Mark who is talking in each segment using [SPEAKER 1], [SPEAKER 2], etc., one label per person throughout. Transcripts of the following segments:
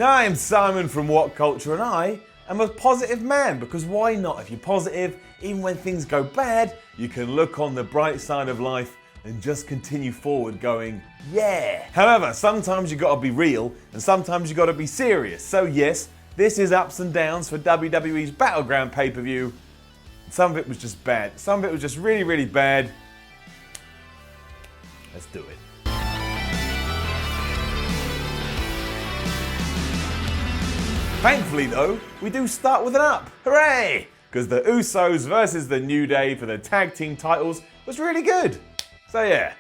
[SPEAKER 1] I'm Simon from WhatCulture, and I am a positive man, because why not? If you're positive, even when things go bad, you can look on the bright side of life and just continue forward going, yeah. However, sometimes you gotta be real and sometimes you gotta be serious. So yes, this is ups and downs for WWE's Battleground pay-per-view. Some of it was just bad. Some of it was just really, really bad. Let's do it. Thankfully though, we do start with an up. Hooray! Because the Usos versus the New Day for the tag team titles was really good. So yeah,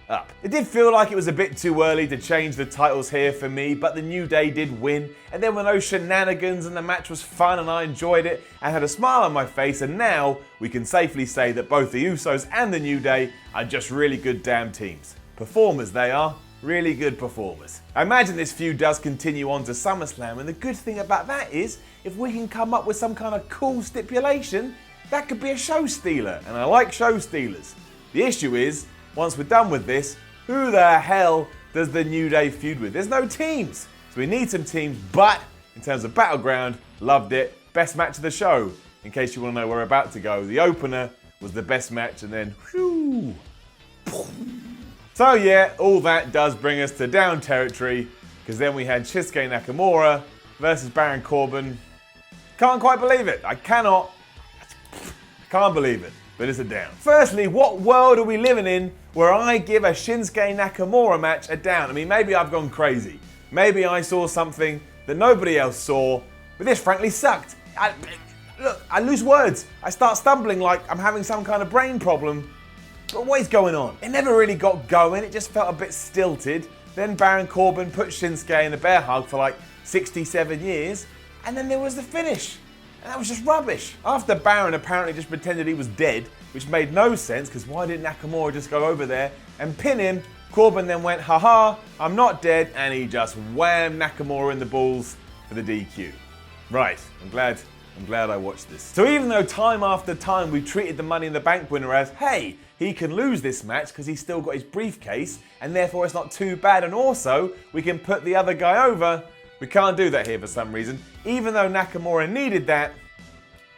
[SPEAKER 1] up. It did feel like it was a bit too early to change the titles here for me, but the New Day did win, and there were no shenanigans and the match was fun and I enjoyed it and had a smile on my face, and now we can safely say that both the Usos and the New Day are just really good damn teams. Performers they are. Really good performers. I imagine this feud does continue on to SummerSlam, and the good thing about that is, if we can come up with some kind of cool stipulation, that could be a show stealer, and I like show stealers. The issue is, once we're done with this, who the hell does the New Day feud with? There's no teams, so we need some teams, but in terms of Battleground, loved it. Best match of the show. In case you want to know where we're about to go, the opener was the best match, and then whew. So yeah, all that does bring us to down territory, because then we had Chisca Nakamura versus Baron Corbin. Can't quite believe it. I can't believe it, but it's a down. Firstly, what world are we living in where I give a Shinsuke Nakamura match a down? I mean, maybe I've gone crazy. Maybe I saw something that nobody else saw, but this frankly sucked. Look, I lose words. I start stumbling like I'm having some kind of brain problem. But what is going on? It never really got going, it just felt a bit stilted. Then Baron Corbin put Shinsuke in a bear hug for like 67 years, and then there was the finish. And that was just rubbish. After Baron apparently just pretended he was dead, which made no sense, because why didn't Nakamura just go over there and pin him? Corbin then went, haha, I'm not dead, and he just whammed Nakamura in the balls for the DQ. Right, I'm glad I watched this. So even though time after time we treated the Money in the Bank winner as, hey, he can lose this match because he's still got his briefcase and therefore it's not too bad, and also we can put the other guy over, we can't do that here for some reason. Even though Nakamura needed that,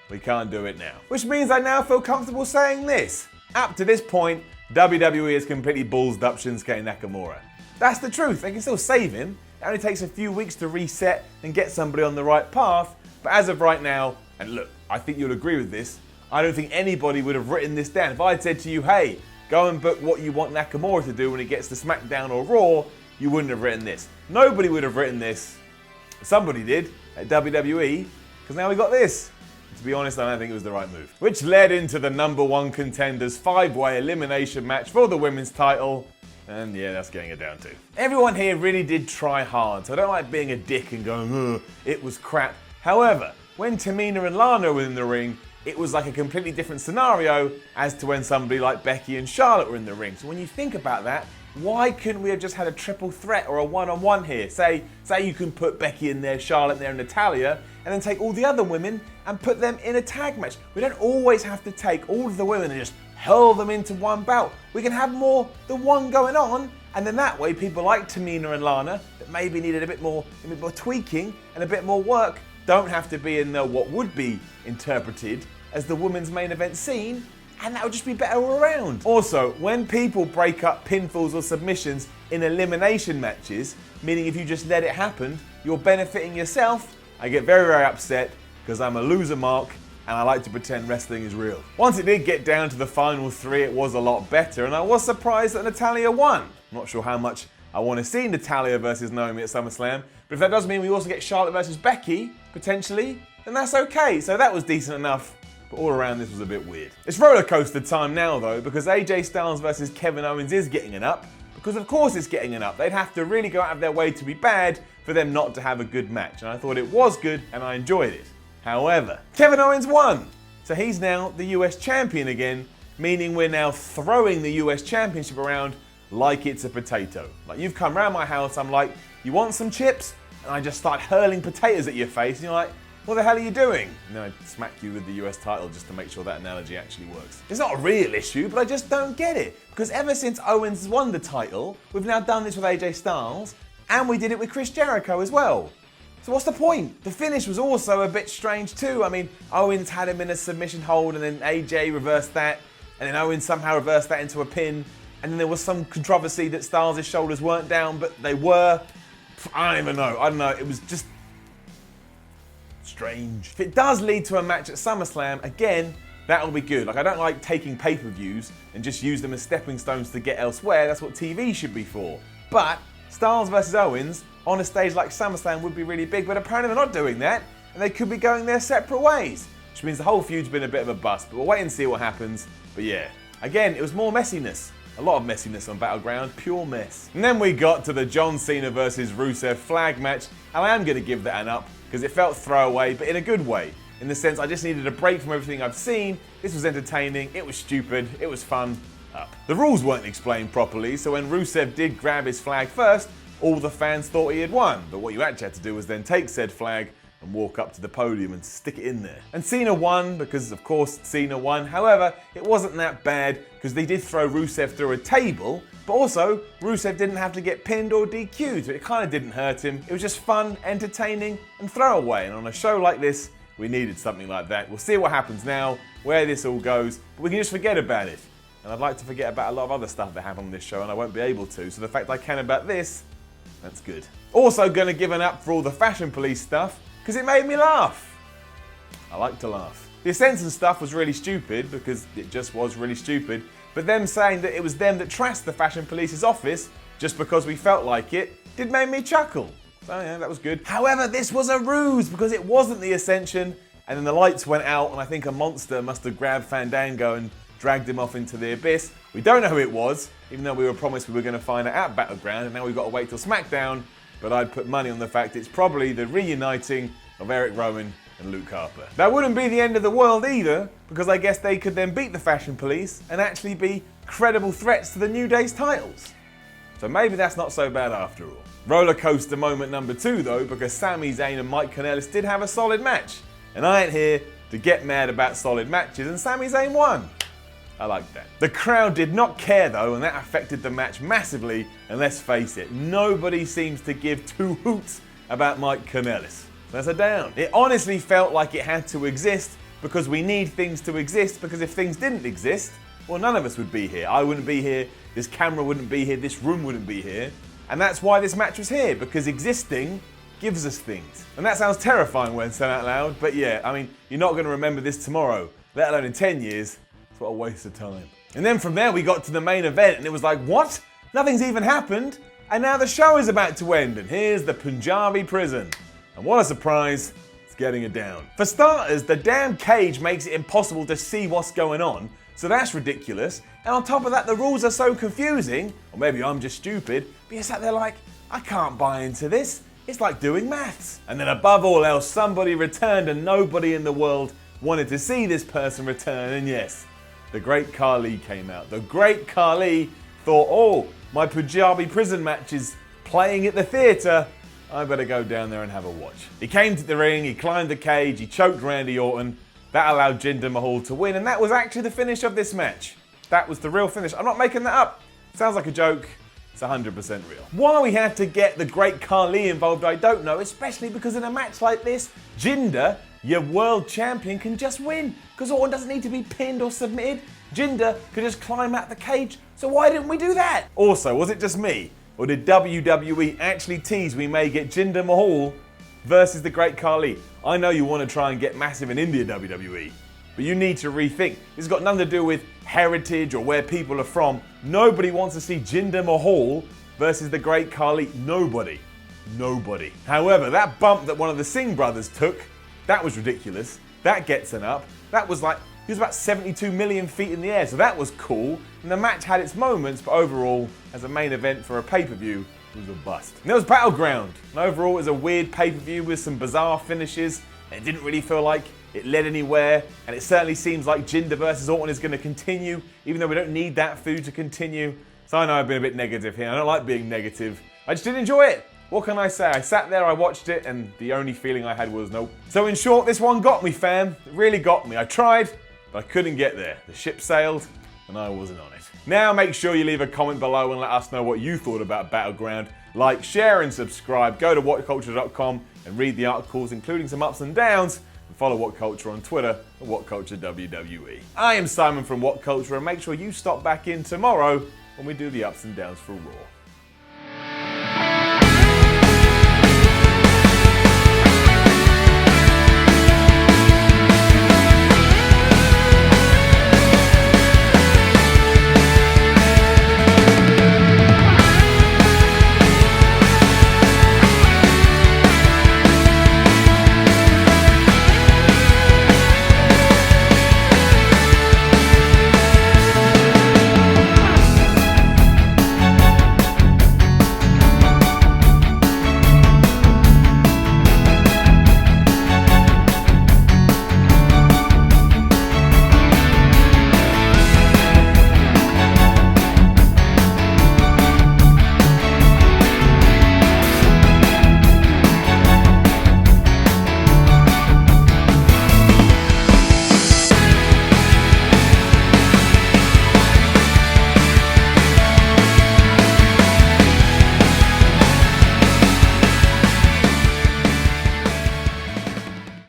[SPEAKER 1] we can't do it now. Which means I now feel comfortable saying this. Up to this point, WWE has completely ballsed up Shinsuke Nakamura. That's the truth, they can still save him. It only takes a few weeks to reset and get somebody on the right path. But as of right now, and look, I think you'll agree with this, I don't think anybody would have written this down. If I had said to you, hey, go and book what you want Nakamura to do when he gets to SmackDown or Raw, you wouldn't have written this. Nobody would have written this. Somebody did at WWE, because now we got this. To be honest, I don't think it was the right move. Which led into the #1 contenders 5-way elimination match for the women's title. And yeah, that's getting it down too. Everyone here really did try hard, so I don't like being a dick and going, ugh, it was crap. However, when Tamina and Lana were in the ring, it was like a completely different scenario as to when somebody like Becky and Charlotte were in the ring. So when you think about that, why couldn't we have just had a triple threat or a one-on-one here? Say you can put Becky in there, Charlotte in there, and Natalya, and then take all the other women and put them in a tag match. We don't always have to take all of the women and just hurl them into one bout. We can have more than one going on, and then that way people like Tamina and Lana that maybe needed a bit more tweaking and a bit more work don't have to be in the what would be interpreted as the women's main event scene, and that would just be better all around. Also, when people break up pinfalls or submissions in elimination matches, meaning if you just let it happen, you're benefiting yourself, I get very, very upset because I'm a loser mark and I like to pretend wrestling is real. Once it did get down to the final three, it was a lot better, and I was surprised that Natalya won. I'm not sure how much I want to see Natalya versus Naomi at SummerSlam, but if that does mean we also get Charlotte versus Becky, potentially, then that's okay. So that was decent enough, but all around this was a bit weird. It's roller coaster time now though, because AJ Styles versus Kevin Owens is getting an up, because of course it's getting an up. They'd have to really go out of their way to be bad for them not to have a good match, and I thought it was good and I enjoyed it. However, Kevin Owens won, so he's now the US champion again, meaning we're now throwing the US championship around like it's a potato. Like, you've come round my house, I'm like, you want some chips? And I just start hurling potatoes at your face, and you're like, what the hell are you doing? And then I smack you with the US title just to make sure that analogy actually works. It's not a real issue, but I just don't get it. Because ever since Owens won the title, we've now done this with AJ Styles, and we did it with Chris Jericho as well. So what's the point? The finish was also a bit strange too. I mean, Owens had him in a submission hold and then AJ reversed that, and then Owens somehow reversed that into a pin, and then there was some controversy that Styles' shoulders weren't down, but they were. I don't even know. I don't know. It was just strange. If it does lead to a match at SummerSlam, again, that'll be good. Like, I don't like taking pay-per-views and just use them as stepping stones to get elsewhere. That's what TV should be for. But Styles versus Owens on a stage like SummerSlam would be really big, but apparently they're not doing that, and they could be going their separate ways, which means the whole feud's been a bit of a bust, but we'll wait and see what happens. But yeah, again, it was more messiness. A lot of messiness on Battleground, pure mess. And then we got to the John Cena versus Rusev flag match, and I am going to give that an up, because it felt throwaway, but in a good way. In the sense, I just needed a break from everything I've seen. This was entertaining, it was stupid, it was fun. Up. The rules weren't explained properly, so when Rusev did grab his flag first, all the fans thought he had won. But what you actually had to do was then take said flag and walk up to the podium and stick it in there. And Cena won because, of course, Cena won. However, it wasn't that bad because they did throw Rusev through a table, but also Rusev didn't have to get pinned or DQ'd, so it kind of didn't hurt him. It was just fun, entertaining, and throwaway. And on a show like this, we needed something like that. We'll see what happens now, where this all goes, but we can just forget about it. And I'd like to forget about a lot of other stuff that happened on this show, and I won't be able to. So the fact I can about this, that's good. Also going to give an up for all the Fashion Police stuff, because it made me laugh. I like to laugh. The Ascension stuff was really stupid, because it just was really stupid. But them saying that it was them that trashed the Fashion Police's office, just because we felt like it, did make me chuckle. So yeah, that was good. However, this was a ruse, because it wasn't the Ascension, and then the lights went out, and I think a monster must have grabbed Fandango and dragged him off into the abyss. We don't know who it was, even though we were promised we were going to find it at Battleground, and now we've got to wait till SmackDown, but I'd put money on the fact it's probably the reuniting of Eric Rowan and Luke Harper. That wouldn't be the end of the world either, because I guess they could then beat the Fashion Police and actually be credible threats to the New Day's titles. So maybe that's not so bad after all. Roller coaster moment number 2 though, because Sami Zayn and Mike Kanellis did have a solid match, and I ain't here to get mad about solid matches, and Sami Zayn won. I like that. The crowd did not care though, and that affected the match massively, and let's face it, nobody seems to give 2 hoots about Mike Kanellis. That's a down. It honestly felt like it had to exist because we need things to exist, because if things didn't exist, well, none of us would be here. I wouldn't be here, this camera wouldn't be here, this room wouldn't be here, and that's why this match was here, because existing gives us things. And that sounds terrifying when said out loud, but yeah, I mean, you're not going to remember this tomorrow, let alone in 10 years. What a waste of time. And then from there we got to the main event and it was like, what? Nothing's even happened? And now the show is about to end and here's the Punjabi prison. And what a surprise, it's getting it down. For starters, the damn cage makes it impossible to see what's going on, so that's ridiculous. And on top of that, the rules are so confusing, or maybe I'm just stupid, but you're sat there like, I can't buy into this. It's like doing maths. And then above all else, somebody returned and nobody in the world wanted to see this person return, and yes, the Great Khali came out. The Great Khali thought, oh, my Punjabi prison match is playing at the theatre. I better go down there and have a watch. He came to the ring, he climbed the cage, he choked Randy Orton. That allowed Jinder Mahal to win, and that was actually the finish of this match. That was the real finish. I'm not making that up. Sounds like a joke. It's 100% real. Why we had to get the Great Khali involved, I don't know, especially because in a match like this, Jinder, your world champion, can just win. Because Orton doesn't need to be pinned or submitted. Jinder could just climb out the cage. So why didn't we do that? Also, was it just me? Or did WWE actually tease we may get Jinder Mahal versus the Great Khali? I know you want to try and get massive in India, WWE. But you need to rethink. This has got nothing to do with heritage or where people are from. Nobody wants to see Jinder Mahal versus the Great Khali. Nobody. Nobody. However, that bump that one of the Singh brothers took, that was ridiculous. That gets an up. That was like, he was about 72 million feet in the air, so that was cool. And the match had its moments, but overall, as a main event for a pay-per-view, it was a bust. And there was Battleground. And overall, it was a weird pay-per-view with some bizarre finishes. And it didn't really feel like it led anywhere. And it certainly seems like Jinder versus Orton is going to continue, even though we don't need that feud to continue. So I know I've been a bit negative here. I don't like being negative. I just didn't enjoy it. What can I say? I sat there, I watched it, and the only feeling I had was nope. So in short, this one got me, fam. It really got me. I tried, but I couldn't get there. The ship sailed, and I wasn't on it. Now make sure you leave a comment below and let us know what you thought about Battleground. Like, share, and subscribe. Go to WhatCulture.com and read the articles including some ups and downs, and follow WhatCulture on Twitter at WhatCulture WWE. I am Simon from WhatCulture, and make sure you stop back in tomorrow when we do the ups and downs for Raw.